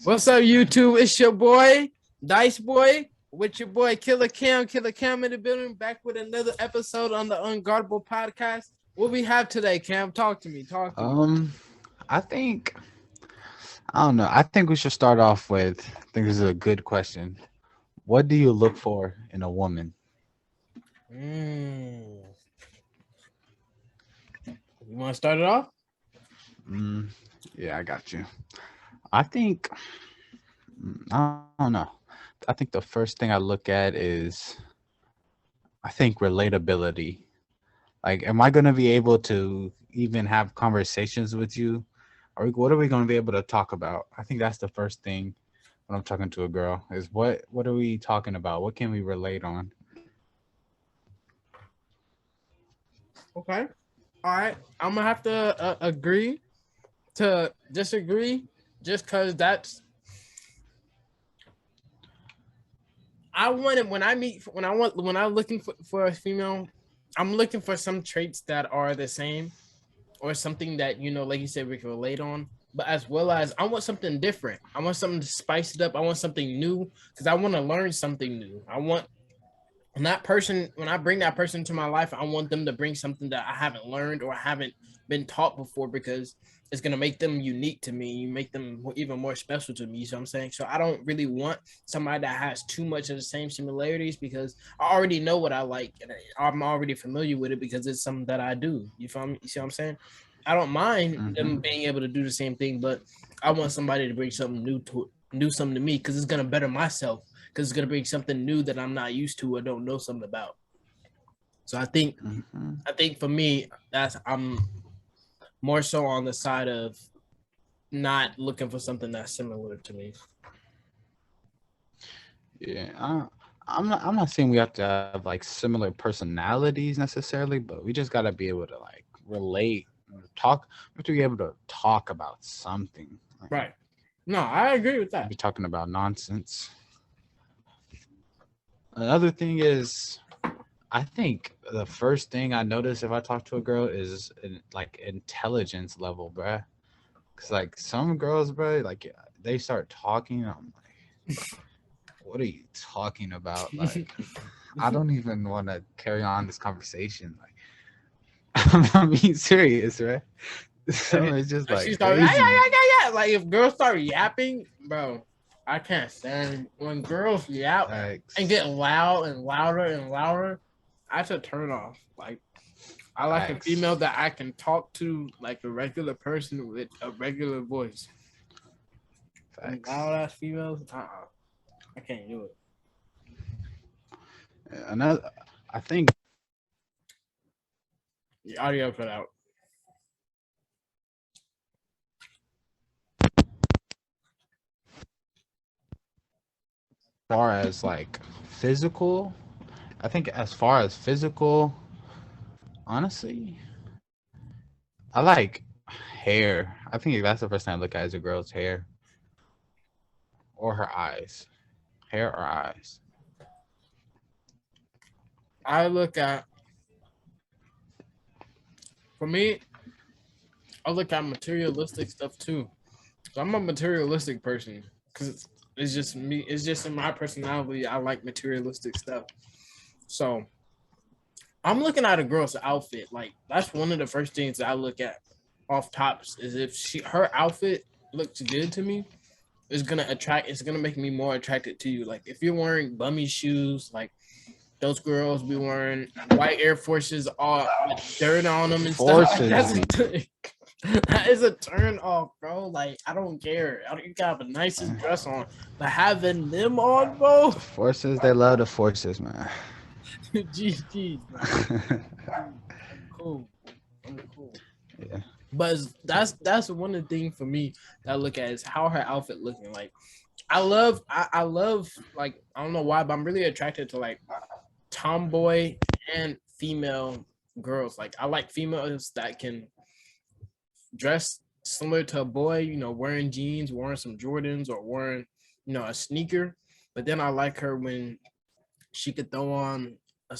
What's up, YouTube? It's your boy, Dice Boy, with your boy Killer Cam in the building, back with another episode on the Unguardable podcast. What we have today, Cam? Talk to me. Um, I think I don't know. I think we should start off with. I think this is a good question. What do you look for in a woman? Mm. You want to start it off? Mm, yeah, I got you. I think I don't know. I think the first thing I look at is I think relatability. Like, am I gonna be able to even have conversations with you, or what are we gonna be able to talk about? I think that's the first thing when I'm talking to a girl is what are we talking about? What can we relate on? Okay. All right. I'm gonna have to agree to disagree, just because that's I wanted when I'm looking for a female, I'm looking for some traits that are the same or something that like you said, we can relate on. But as well as I want something different. I want something to spice it up. I want something new because I want to learn something new. I want when I bring that person to my life, I want them to bring something that I haven't learned or haven't been taught before because it's gonna make them unique to me. You make them even more special to me. You know what I'm saying? So I don't really want somebody that has too much of the same similarities because I already know what I like and I'm already familiar with it because it's something that I do. You feel me? You see what I'm saying? I don't mind Hmm. them being able to do the same thing, but I want somebody to bring something new something to me because it's gonna better myself because it's gonna bring something new that I'm not used to or don't know something about. So Hmm. I think for me, that's I'm more so on the side of not looking for something that's similar to me. Yeah, I'm not saying we have to have like similar personalities necessarily, but we just gotta be able to like relate, talk. We have to be able to talk about something. Like, Right. No, I agree with that. be talking about nonsense. Another thing is, I think the first thing I notice if I talk to a girl is like intelligence level, bruh. Cause like some girls, bro, like they start talking. I'm like, what are you talking about? Like, I don't even want to carry on this conversation. Like, I'm not being serious, right? So it's just Like she like started, yeah, yeah, crazy. yeah, yeah, yeah. Like if girls start yapping, bro, I can't stand when girls yap and Facts, get loud and louder and louder. That's a turn off. Like I like a facts, female that I can talk to like a regular person with a regular voice. Them facts. loud ass females, I can't do it. Another, I think, The audio cut out. as far as like physical, I think as far as physical, honestly, I like hair. I think that's the first thing I look at is a girl's hair or her eyes, hair or eyes. I look at for me, I look at materialistic stuff too. So I'm a materialistic person because it's just me. It's just in my personality. I like materialistic stuff. So I'm looking at a girl's outfit. Like that's one of the first things that I look at off tops is if her outfit looks good to me, it's gonna make me more attracted to you. Like if you're wearing bummy shoes, like those girls be wearing white Air Forces all with dirt on them and stuff. Like Forces be that is a turn off, bro. Like I don't care. You got the nicest dress on, but having them on, bro. forces. They love the forces, man. GG's, man. I'm cool. I'm cool. Yeah. But that's one of the things for me that I look at is how her outfit looking. Like I love like I don't know why, but I'm really attracted to like tomboy and female girls. Like I like females that can dress similar to a boy, wearing jeans, wearing some Jordans, or wearing, a sneaker. But then I like her when she could throw on a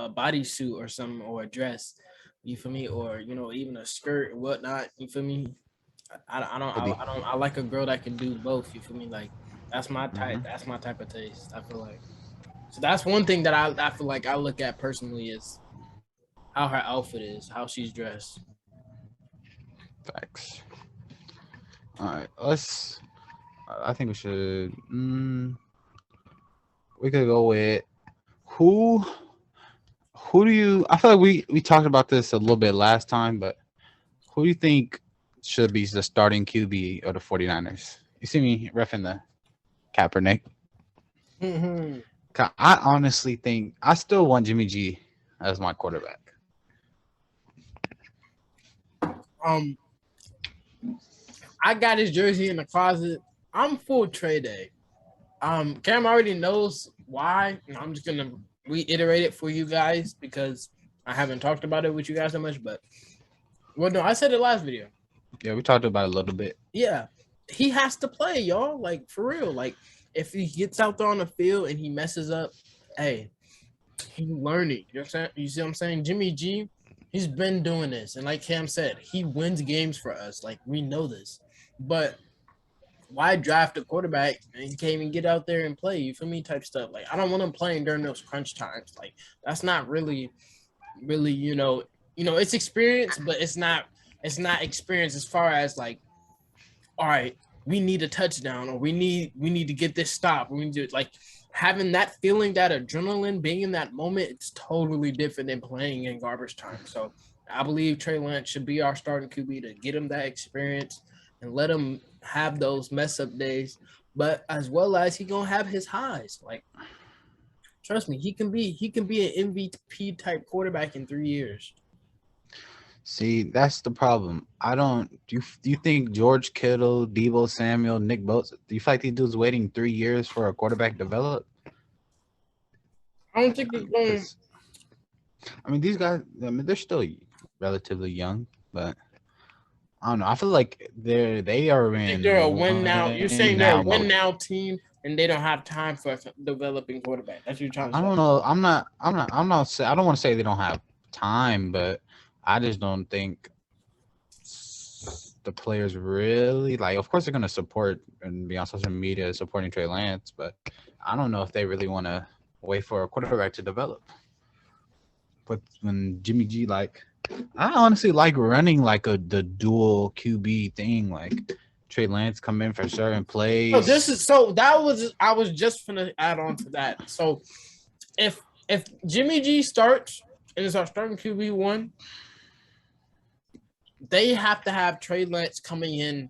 bodysuit or something or a dress. You feel me? Or even a skirt and whatnot. You feel me? I like a girl that can do both. You feel me? Like that's my type. Mm-hmm. That's my type of taste. I feel like so. That's one thing that I feel like I look at personally is how her outfit is, how she's dressed. Facts. All right, let's. I think we should. We could go with who. Who do you? I feel like we talked about this a little bit last time, but who do you think should be the starting QB of the 49ers? You see me refing the Kaepernick. Mm-hmm. 'Cause I honestly think I still want Jimmy G as my quarterback. Um, I got his jersey in the closet. I'm full Trey Day. Cam already knows why. And I'm just gonna reiterate it for you guys because I haven't talked about it with you guys so much. But well, no, I said it last video. Yeah, we talked about it a little bit. Yeah, he has to play, y'all. Like for real. Like if he gets out there on the field and he messes up, hey, he's learning. You know what I'm saying? You see what I'm saying? Jimmy G, he's been doing this, and like Cam said, he wins games for us. Like we know this, but why draft a quarterback and he can't even get out there and play? You feel me? Type stuff. Like I don't want him playing during those crunch times. Like that's not really, it's experience, but it's not experience as far as like, all right, we need a touchdown or we need to get this stop. We need to like having that feeling, that adrenaline, being in that moment. It's totally different than playing in garbage time. So I believe Trey Lance should be our starting QB to get him that experience and let him have those mess up days, but as well as he gonna have his highs. Like, trust me, he can be an MVP type quarterback in 3 years. See, that's the problem. I don't. Do you think George Kittle, Debo Samuel, Nick Bosa? Do you feel like these dudes waiting 3 years for a quarterback to develop? I don't think it's going. 'Cause, I mean, these guys. I mean, they're still relatively young, but I don't know. I feel like they are I think in they're a win now. You're saying they're a win mode. now team, and they don't have time for a developing quarterback. That's what you're trying to I say. don't know. I don't want to say they don't have time, but I just don't think the players really like. Of course, they're gonna support and be on social media supporting Trey Lance, but I don't know if they really want to wait for a quarterback to develop. But when Jimmy G, like, I honestly like running like the dual QB thing, like Trey Lance come in for certain So plays. I was just gonna add on to that. So if Jimmy G starts and is our starting QB1, they have to have Trey Lance coming in.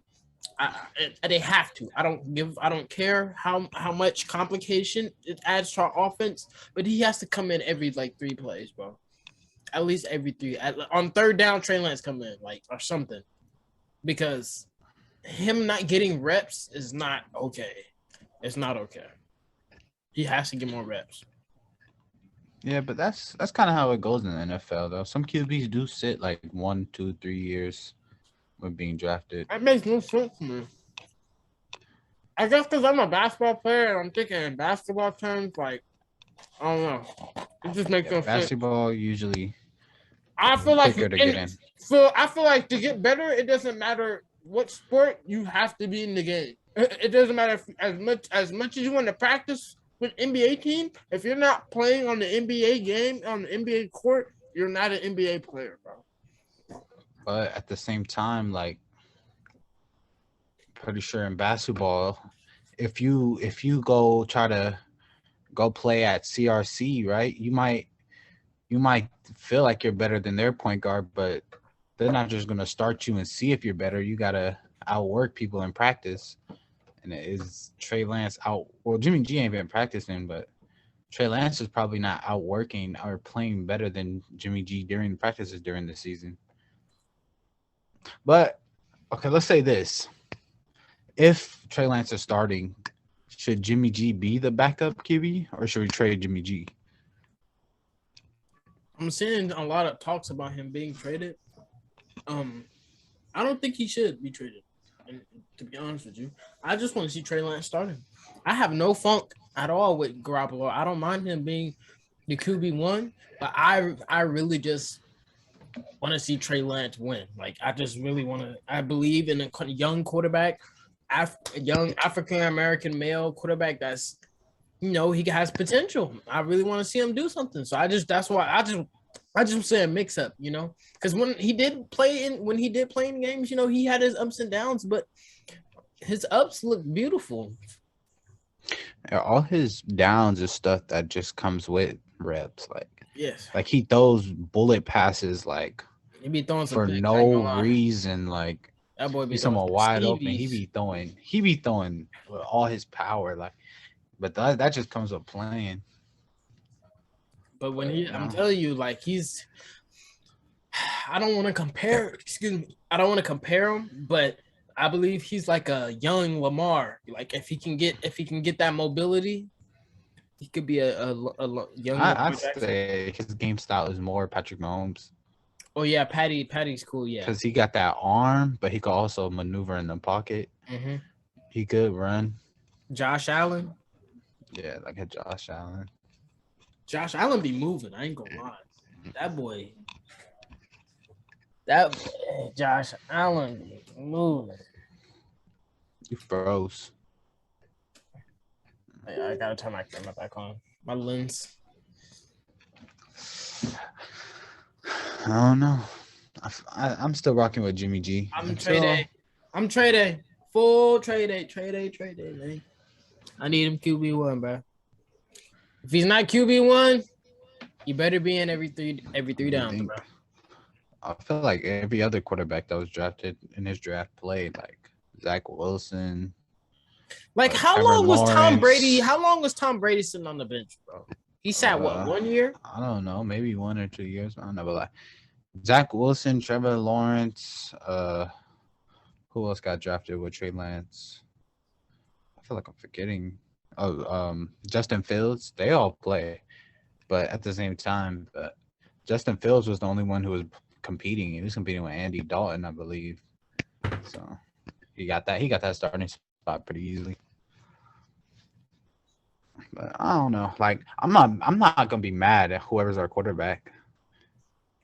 They have to. I don't care how much complication it adds to our offense, but he has to come in every like 3 plays, bro. At least every 3. On third down, Trey Lance come in like or something, because him not getting reps is not okay. It's not okay. He has to get more reps. Yeah, but that's kind of how it goes in the NFL, though. Some QBs do sit like 1, 2, 3 years when being drafted. That makes no sense to me. I guess because I'm a basketball player and I'm thinking in basketball terms, like I don't know. It just makes no sense. Basketball usually I feel like quicker to get in. I feel like to get better, it doesn't matter what sport you have to be in the game. It doesn't matter as much as you want to practice with NBA team. If you're not playing on the NBA game on the NBA court, you're not an NBA player, bro. But at the same time, like pretty sure in basketball, if you go try to go play at CRC, right? You might feel like you're better than their point guard, but they're not just gonna start you and see if you're better. You gotta outwork people in practice. And it is Trey Lance out? Well, Jimmy G ain't been practicing, but Trey Lance is probably not outworking or playing better than Jimmy G during the practices during the season. But okay, let's say this: if Trey Lance is starting, should Jimmy G be the backup QB or should we trade Jimmy G? I'm seeing a lot of talks about him being traded. I don't think he should be traded. And to be honest with you, I just want to see Trey Lance starting. I have no funk at all with Garoppolo. I don't mind him being the QB1, but I really just want to see Trey Lance win. Like I just really want to. I believe in a young quarterback, young African American male quarterback that's he has potential. I really want to see him do something. So that's why I just say a mix up, because when he did play in games, he had his ups and downs, but his ups look beautiful. Yeah, all his downs is stuff that just comes with reps. Yes, Like he throws bullet passes he be throwing some for picks. I ain't no gonna lie. reason. That boy be He's throwing someone some wide open. He Stevies. be throwing with all his power. But that just comes with playing. But I'm telling you, like I don't want to compare. Excuse me. I don't want to compare him, but I believe he's like a young Lamar. Like if he can get that mobility, he could be a young Lamar I'd Jackson. say his game style is more Patrick Mahomes. Oh yeah, Patty's cool. Yeah, because he got that arm, but he could also maneuver in the pocket. Mm-hmm. He could run. Josh Allen. Yeah, like a Josh Allen. Josh Allen be moving. I ain't gonna lie. That boy. Josh Allen be moving. You froze. I gotta turn my camera back on. My lens. I don't know. I'm still rocking with Jimmy G. I'm trade day. I'm trade day. Full trade day. Trade day, man. I need him QB1, bro. If he's not QB1, you better be in every three downs, bro. I feel like every other quarterback that was drafted in his draft played, like Zach Wilson. Like how long was Tom Brady? How long was Tom Brady sitting on the bench, bro? He sat 1 year? I don't know, maybe 1 or 2 years. I don't know, but like Zach Wilson, Trevor Lawrence, who else got drafted with Trey Lance? I feel like I'm forgetting. Justin Fields. They all play, but at the same time, Justin Fields was the only one who was competing. He was competing with Andy Dalton, I believe. So he got that starting spot pretty easily. But I don't know. Like I'm not gonna be mad at whoever's our quarterback.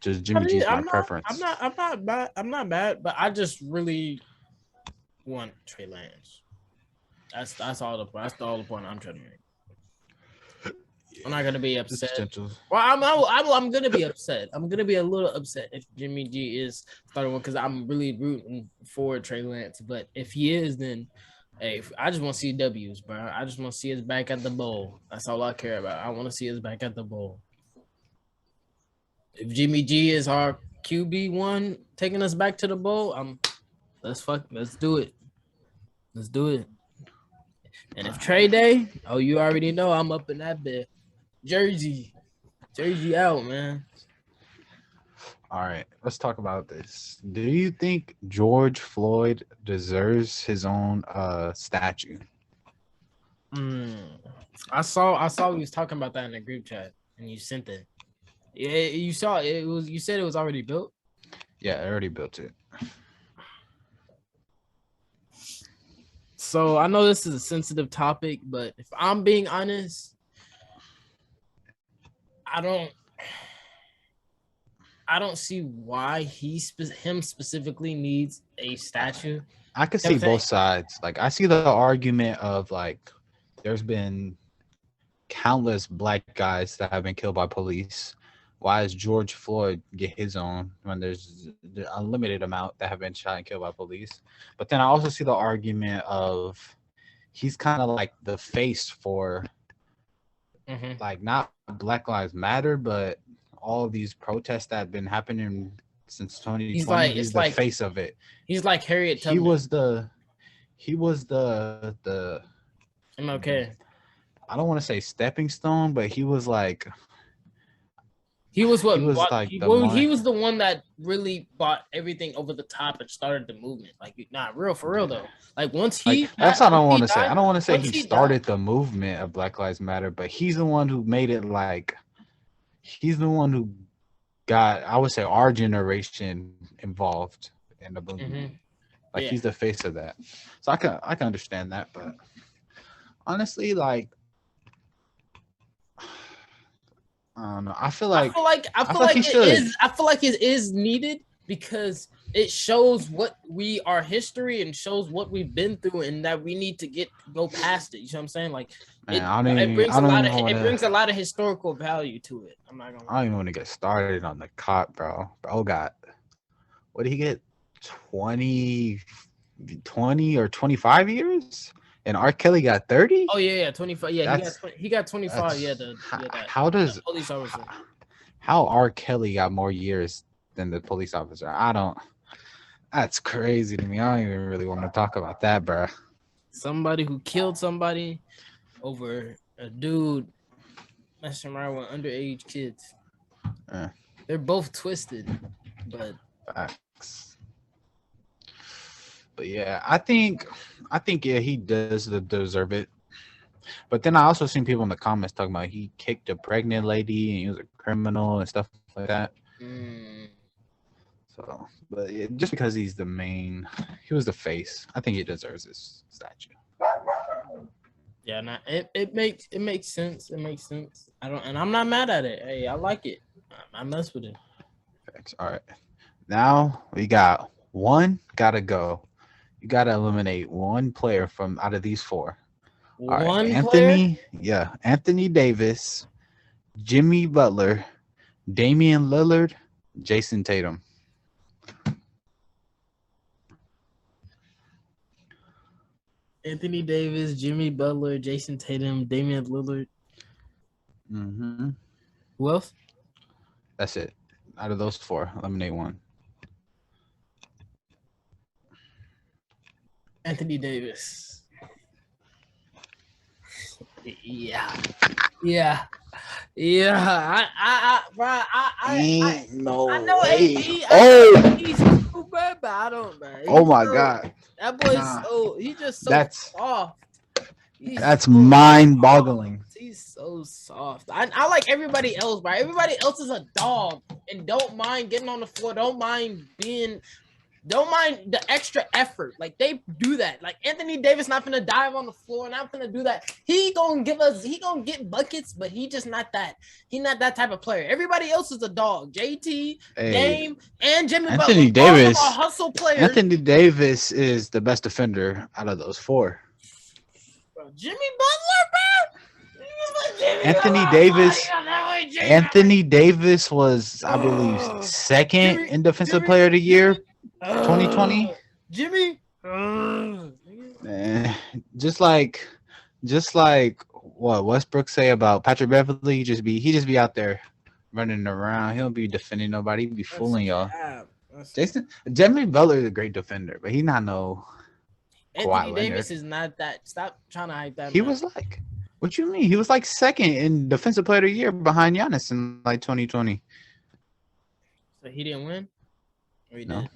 Just Jimmy G's my preference. I'm not bad, but I just really want Trey Lance. That's all the point I'm trying to make. I'm not gonna be upset. Well, I'm gonna be upset. I'm gonna be a little upset if Jimmy G is starting one because I'm really rooting for Trey Lance. But if he is, then hey, I just want to see W's, bro. I just want to see us back at the bowl. That's all I care about. I want to see us back at the bowl. If Jimmy G is our QB1 taking us back to the bowl, let's do it. Let's do it. And if trade day, you already know I'm up in that bed. Jersey out, man. All right, let's talk about this. Do you think George Floyd deserves his own statue? I saw we was talking about that in the group chat, and you sent it. Yeah, you saw it. You said it was already built. Yeah, I already built it. So I know this is a sensitive topic, but if I'm being honest, I don't see why him specifically needs a statue. I could see both sides. Like I see the argument of like there's been countless black guys that have been killed by police. Why does George Floyd get his own when there's the unlimited amount that have been shot and killed by police? But then I also see the argument of he's kind of like the face for like not Black Lives Matter, but all of these protests that have been happening since 2020. He's the face of it. He's like Harriet Tubman. He was the MLK. I don't want to say stepping stone, but he was like he was the one that really brought everything over the top and started the movement. Like, for real though. Like once that's what I don't want to say. I don't want to say he started the movement of Black Lives Matter, but he's the one who made it like he's the one who got, I would say, our generation involved in the movement. Like he's the face of that. So I can understand that, but honestly, like I don't know. I feel I like feel like he it should. is. I feel like it is needed because it shows what our history and shows what we've been through, and that we need to go past it. You know what I'm saying? Like Man, it brings a lot of historical value to it. I'm not gonna I lie. don't even want to get started on the cop, bro. Bro got what did he get? 20, 20 or 25 years? And R. Kelly got 30? Oh yeah, 25. Yeah, That's he got 25. Yeah, that's how the does police officer. how R. Kelly got more years than the police officer? I don't. That's crazy to me. I don't even really want to talk about that, bro. Somebody who killed somebody over a dude messing around with underage kids. Yeah. They're both twisted, but Facts. But yeah, I think yeah, he does deserve it. But then I also seen people in the comments talking about he kicked a pregnant lady and he was a criminal and stuff like that. So, but yeah, just because he was the face. I think he deserves this statue. yeah, it makes sense. It makes sense. I'm not mad at it. Hey, I like it. I mess with it. Facts. All right, now we got one. Gotta go. You gotta eliminate one player from out of these four. All right, One player. Anthony Davis, Jimmy Butler, Damian Lillard, Jason Tatum. Anthony Davis, Jimmy Butler, Jason Tatum, Damian Lillard. Mm-hmm. Who else? That's it. Out of those four, eliminate one. Anthony Davis. Yeah. Yeah. Yeah. I No know way. AD. Oh, He's super, but I don't know. oh my God. That boy's Nah. he's just so That's soft. that's mind-boggling. He's so soft. I like everybody else, bro. Everybody else is a dog and don't mind getting on the floor. Don't mind the extra effort. Like they do that. Like Anthony Davis not gonna dive on the floor, not gonna do that. He gonna get buckets, but he just not that. He not that type of player. Everybody else is a dog. JT, Dame, and Jimmy Anthony Butler. Davis All of them are hustle players. Anthony Davis is the best defender out of those four. Bro, Jimmy Butler, bro. Anthony Davis was, I believe, second in Defensive Player of the Year, 2020. Jimmy, just like what Westbrook say about Patrick Beverly, he just be out there running around. He don't be defending nobody. He be fooling y'all. Jimmy Butler is a great defender, but he not no. Anthony Davis is not that. Stop trying to hype that. He was like, what you mean? He was like second in Defensive Player of the Year behind Giannis in like 2020. So he didn't win? Or he No. did?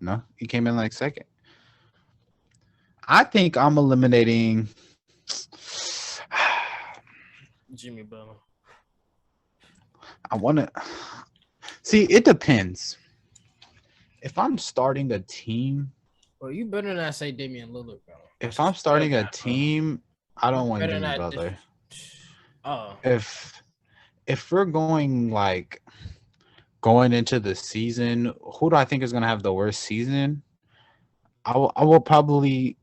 No, he came in like second. I think I'm eliminating Jimmy Butler. I want to see. It depends. If I'm starting a team, well, you better not say Damian Lillard, bro. If I'm starting a team, I don't want Jimmy Butler. Oh. If we're going into the season, who do I think is going to have the worst season? I will probably.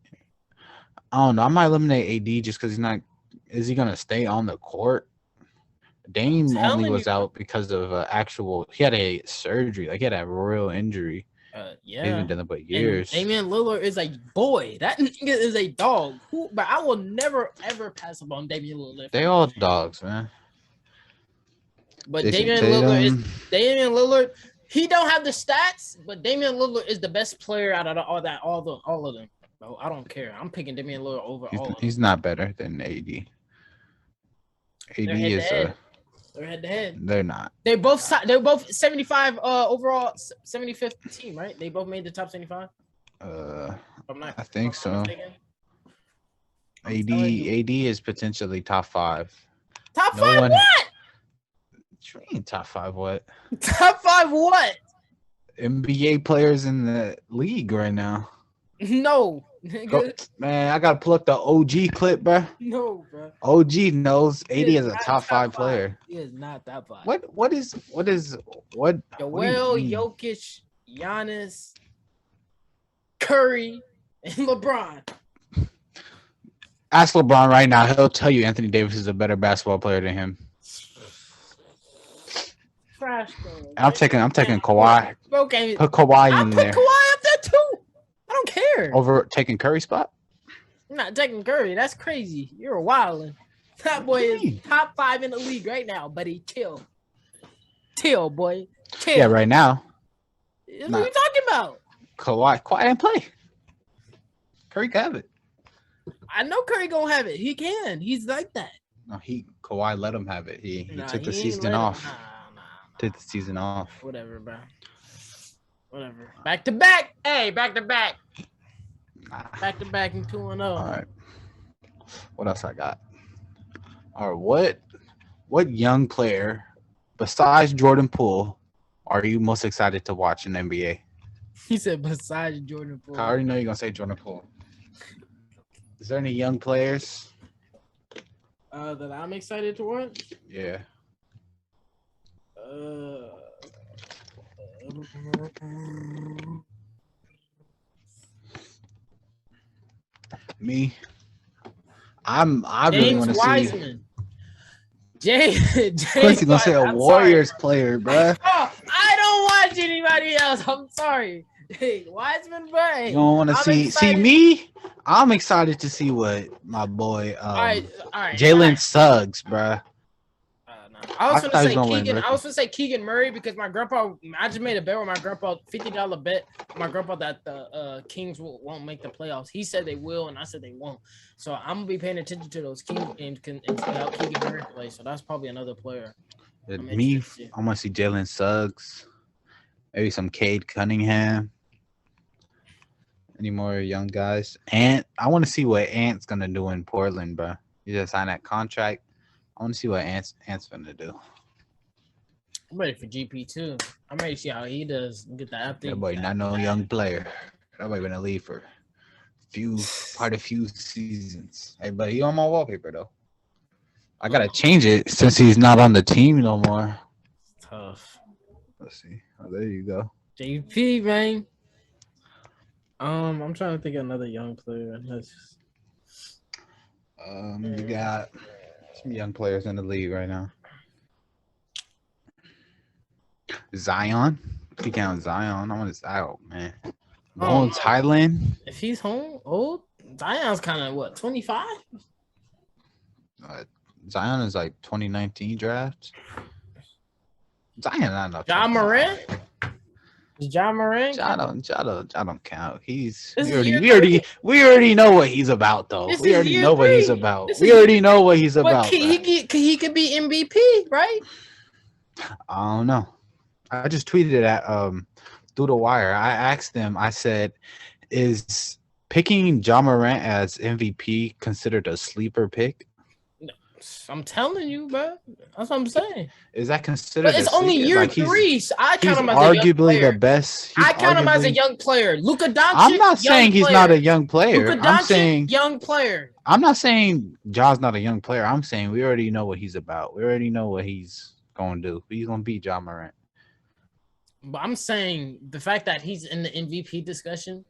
I don't know. I might eliminate AD just because he's not. Is he going to stay on the court? Dame only was out because of he had a surgery. Like he had a real injury. Yeah. He's been dealing with years. And Damian Lillard is a boy. That nigga is a dog. But I will never ever pass up on Damian Lillard. They all dogs, man. But Damian Lillard, he don't have the stats, but Damian Lillard is the best player out of all of them. Bro, I don't care. I'm picking Damian Lillard over all of them. He's not better than AD. They're head to head. They're not. They're both 75 overall, 75th team, right? They both made the top 75. I think so. AD is potentially top 5. Top 5 what? What you mean top 5 what? Top 5 what? NBA players in the league right now. No, Go, nigga. man, I gotta pull up the OG clip, bro. No, bro. OG knows He 80 is is a not top five top 5. player. He is not top 5. What do you Joel, mean? Jokic, Giannis, Curry, and LeBron. Ask LeBron right now. He'll tell you Anthony Davis is a better basketball player than him. Trash though. I'm taking Kawhi. Okay. Put Kawhi I'll in put there Kawhi up there too. I don't care. over taking Curry spot. I'm not taking Curry. That's crazy. You're a wildin'. That boy is top 5 in the league right now, buddy. Chill. Chill, boy. Chill. Yeah, right now. What are you talking about? Kawhi didn't play. Curry can have it. I know Curry gonna have it. He can. He's like that. No, Kawhi let him have it. He took the he season ain't off. Nah. Took the season off. Whatever, bro. Whatever. Back to back. Hey, back to back. Nah. Back to back and 2-0. All right. What else I got? All right. What young player besides Jordan Poole are you most excited to watch in the NBA? He said besides Jordan Poole. I already know you're gonna say Jordan Poole. Is there any young players? That I'm excited to watch? Yeah. Me. I really want to see. Wiseman. James Of course, you're gonna say a Warriors player, bruh. Oh, I don't watch anybody else. I'm sorry. Hey, Wiseman, bro. You don't want to see me? I'm excited to see what my boy all right. Jalen Suggs, bruh. No. I was gonna say Keegan Murray because my grandpa. I just made a bet with my grandpa, $50 bet. My grandpa that the Kings won't make the playoffs. He said they will, and I said they won't. So I'm gonna be paying attention to those Kings games and see how Keegan Murray plays. So that's probably another player. I'm gonna see Jalen Suggs, maybe some Cade Cunningham. Any more young guys? And I want to see what Ant's gonna do in Portland, bro. He just signed that contract. I want to see what Ant's gonna do. I'm ready for GP too. I'm ready to see how he does. Get that thing. That boy not no young player. That boy been in the league for quite a few seasons. Hey, but he on my wallpaper though. I gotta change it since he's not on the team no more. Tough. Let's see. Oh, there you go. JP, man. I'm trying to think of another young player. You got some young players in the league right now. Zion. If you count Zion, I want to out, man. Bones Highland. If he's home, old Zion's kind of what 25. Zion is like 2019 draft. Zion not enough. John Moran. Is John Moran? I don't count. We already know what he's about though. We already know what he's about. We already know what he's about. He could be MVP, right? I don't know. I just tweeted it at through the wire. I asked them. I said, "Is picking John Morant as MVP considered a sleeper pick?" I'm telling you, bro. That's what I'm saying. Is that considered? But it's only year 3. So I count him as arguably the best. I count him as a young player. Luka Doncic. I'm not saying he's not a young player. Luka Doncic, I'm saying young player. I'm not saying John's not a young player. I'm saying we already know what he's about. We already know what he's going to do. He's going to beat John Morant. But I'm saying the fact that he's in the MVP discussion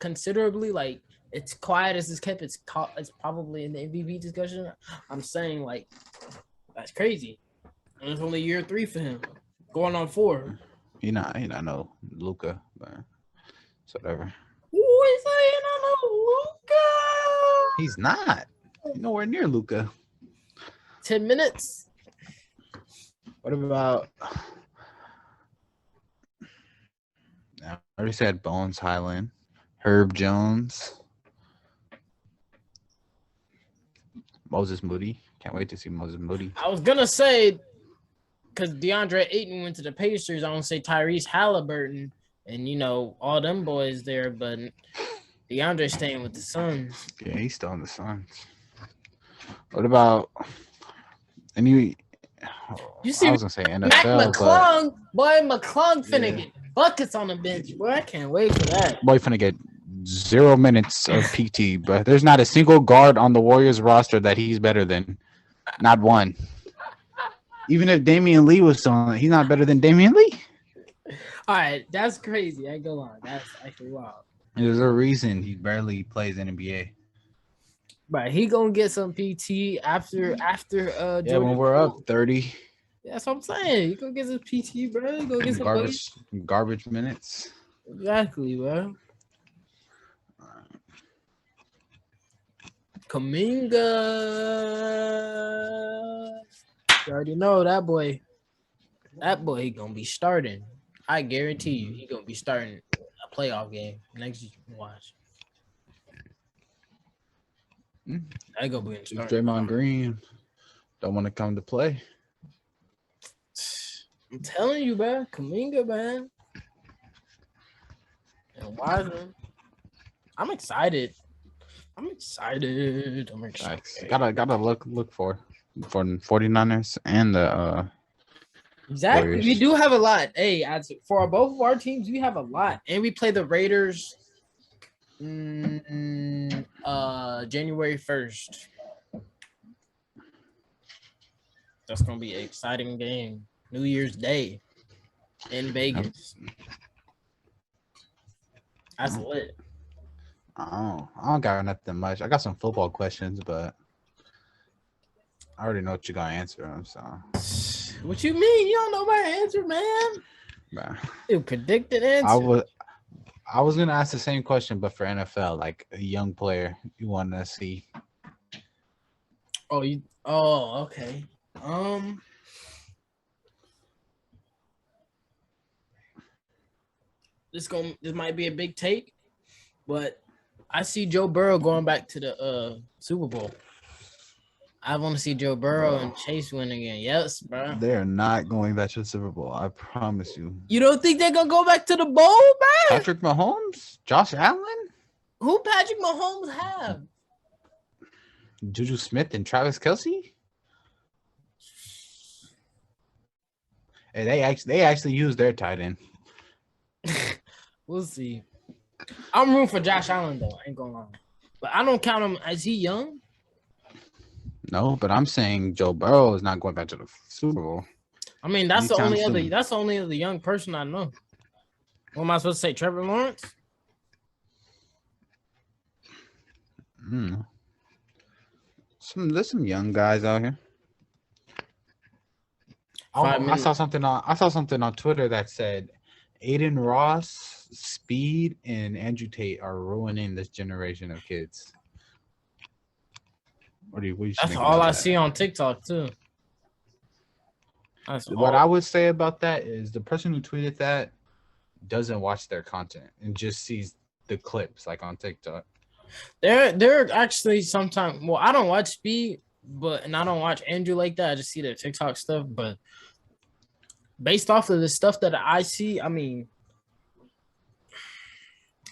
considerably, like, it's quiet as it's kept. It's probably in the MVP discussion. I'm saying, like, that's crazy. And it's only year 3 for him, going on 4. He not no Luka, but it's whatever. Who is saying I know Luka? He's not. He's nowhere near Luka. 10 minutes. What about? I already said Bones Highland, Herb Jones. Moses Moody. Can't wait to see Moses Moody. I was going to say, because DeAndre Ayton went to the Pacers, I want to say Tyrese Halliburton and, you know, all them boys there, but DeAndre's staying with the Suns. Yeah, he's still on the Suns. What about any? You see, I was going to say NFL, Mac McClung, boy, McClung finna get buckets on the bench. Boy, I can't wait for that. Boy finna get 0 minutes of PT, but there's not a single guard on the Warriors roster that he's better than. Not one. Even if Damian Lee was still on, he's not better than Damian Lee. All right, that's crazy. I ain't gonna lie. That's actually wild. There's a reason he barely plays in NBA. But he gonna get some PT after Yeah, Jordan when we're up 30. Yeah, that's what I'm saying. You go get some PT, bro. You go get some garbage minutes. Exactly, bro. Kaminga. You already know that boy. That boy, he gonna be starting. I guarantee you, he gonna be starting a playoff game next year. Watch. I go be in starting. Draymond Green don't want to come to play. I'm telling you, bro. Kaminga, man. And Wiseman. I'm excited. Gotta look for 49ers and the exactly. Warriors. We do have a lot. Hey, for both of our teams, we have a lot, and we play the Raiders. January 1st. That's gonna be an exciting game. New Year's Day in Vegas. That's lit. I don't got nothing much. I got some football questions, but I already know what you're gonna answer them. So, what you mean? You don't know my answer, man? Nah. You predicted answer. I was gonna ask the same question, but for NFL, like a young player you want to see. Oh, okay. This might be a big take, but I see Joe Burrow going back to the Super Bowl. I want to see Joe Burrow and Chase win again. Yes, bro. They're not going back to the Super Bowl. I promise you. You don't think they're gonna go back to the bowl, man? Patrick Mahomes, Josh Allen. Who Patrick Mahomes have? Juju Smith and Travis Kelce. And they actually use their tight end. We'll see. I'm rooting for Josh Allen though. I ain't gonna lie, but I don't count him. Is he young? No, but I'm saying Joe Burrow is not going back to the Super Bowl. I mean, that's the only other young person I know. What am I supposed to say? Trevor Lawrence? There's some young guys out here. I saw something on Twitter that said Aiden Ross, Speed, and Andrew Tate are ruining this generation of kids. That's all I see on TikTok too. What I would say about that is the person who tweeted that doesn't watch their content and just sees the clips like on TikTok. They're actually sometimes. Well, I don't watch Speed, and I don't watch Andrew like that. I just see their TikTok stuff. But based off of the stuff that I see, I mean,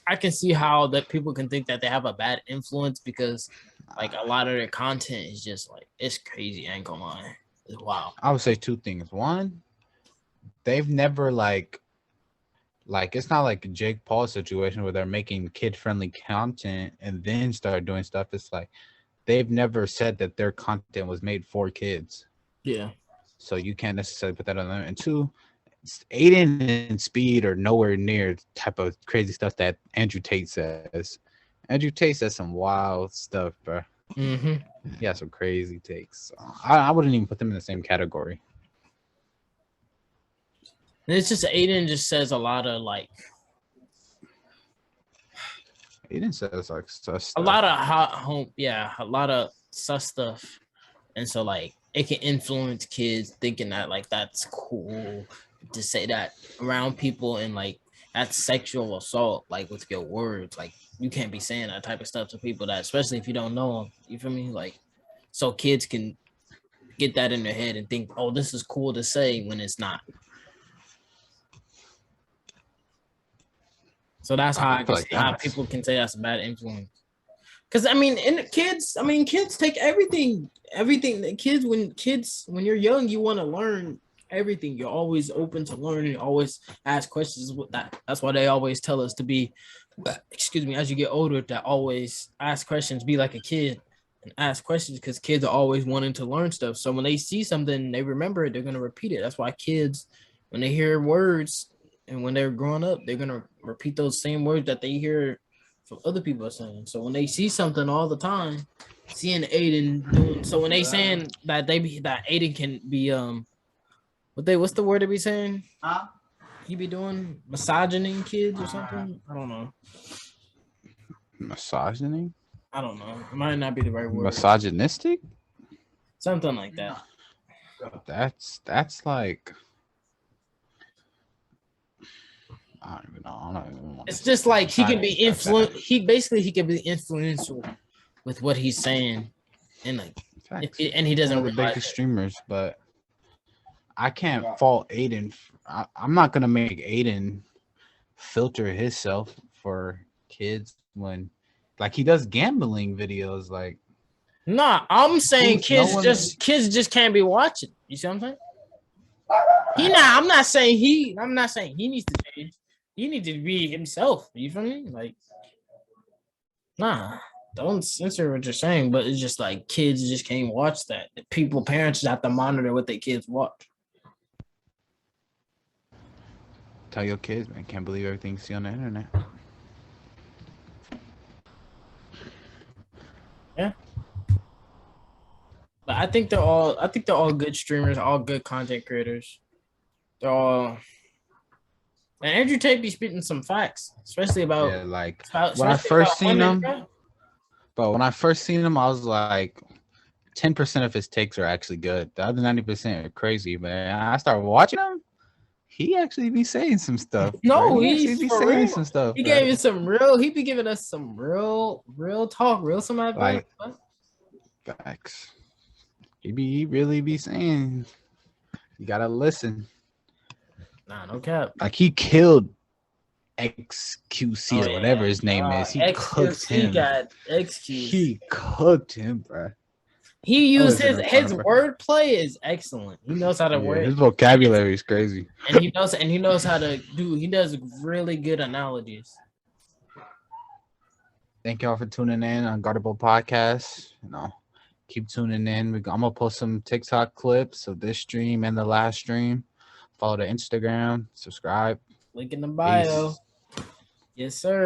I can see how that people can think that they have a bad influence because like a lot of their content is just like it's crazy. I ain't gonna lie. It's wild. I would say two things. One, they've never like it's not like a Jake Paul situation where they're making kid-friendly content and then start doing stuff. It's like they've never said that their content was made for kids. Yeah. So you can't necessarily put that on them. And two, Aiden and Speed are nowhere near the type of crazy stuff that Andrew Tate says. Andrew Tate says some wild stuff, bro. Mm-hmm. He has some crazy takes. So I wouldn't even put them in the same category. It's just Aiden just says a lot of like. Aiden says like sus stuff. A lot of a lot of sus stuff, and so like it can influence kids thinking that like that's cool to say that around people and like that's sexual assault like with your words. Like you can't be saying that type of stuff to people that, especially if you don't know them. You feel me? Like so kids can get that in their head and think, oh, this is cool to say when it's not. So that's how I can see how people can say that's a bad influence. Because kids take everything. When you're young, you want to learn everything. You're always open to learning. Always ask questions with that. That's why they always tell us to be excuse me, as you get older, that always ask questions, be like a kid and ask questions because kids are always wanting to learn stuff. So when they see something, they remember it, they're gonna repeat it. That's why kids, when they hear words and when they're growing up, they're gonna repeat those same words that they hear from other people saying. So when they see something all the time, seeing Aiden doing so when they saying that that Aiden can be what's the word they be saying? Huh? He be doing misogyning kids or something. I don't know. Misogyny? I don't know. It might not be the right word. Misogynistic? Something like that. That's like I don't even know. I don't even want It's just like he can be influenced. He can be influential with what he's saying, and like, and he doesn't one of the realize biggest it. streamers, but I can't fault Aiden. I'm not gonna make Aiden filter himself for kids when, like, he does gambling videos. Like, Nah, I'm saying no kids just can't be watching. You see what I'm saying? I'm not saying he needs to change. He needs to be himself. You feel me? Like, nah, don't censor what you're saying, but it's just like kids just can't watch that. Parents just have to monitor what their kids watch. Tell your kids, man, can't believe everything you see on the internet. Yeah. But I think they're all good streamers, all good content creators. They're all and Andrew Tate be spitting some facts, especially about like when I especially first about seen women. him, but when I first seen him, I was like, 10% of his takes are actually good. The other 90% are crazy, man. I started watching him. He actually be saying some stuff, bro. No, He actually he's be for saying real. some stuff, He bro. gave us some real. He be giving us some real talk, some advice. Like, facts. He really be saying. You gotta listen. Nah, no cap. Like, he killed XQC Oh or whatever yeah, his name is. He cooked XQC him. got XQC. He cooked him, bro. He I used wasn't his a wordplay is excellent. He knows how to Yeah, word, his vocabulary is crazy. and he knows how to do. He does really good analogies. Thank y'all for tuning in on Guardable Podcast. Keep tuning in. I'm gonna post some TikTok clips of this stream and the last stream. Follow the Instagram. Subscribe. Link in the bio. Peace. Yes, sir.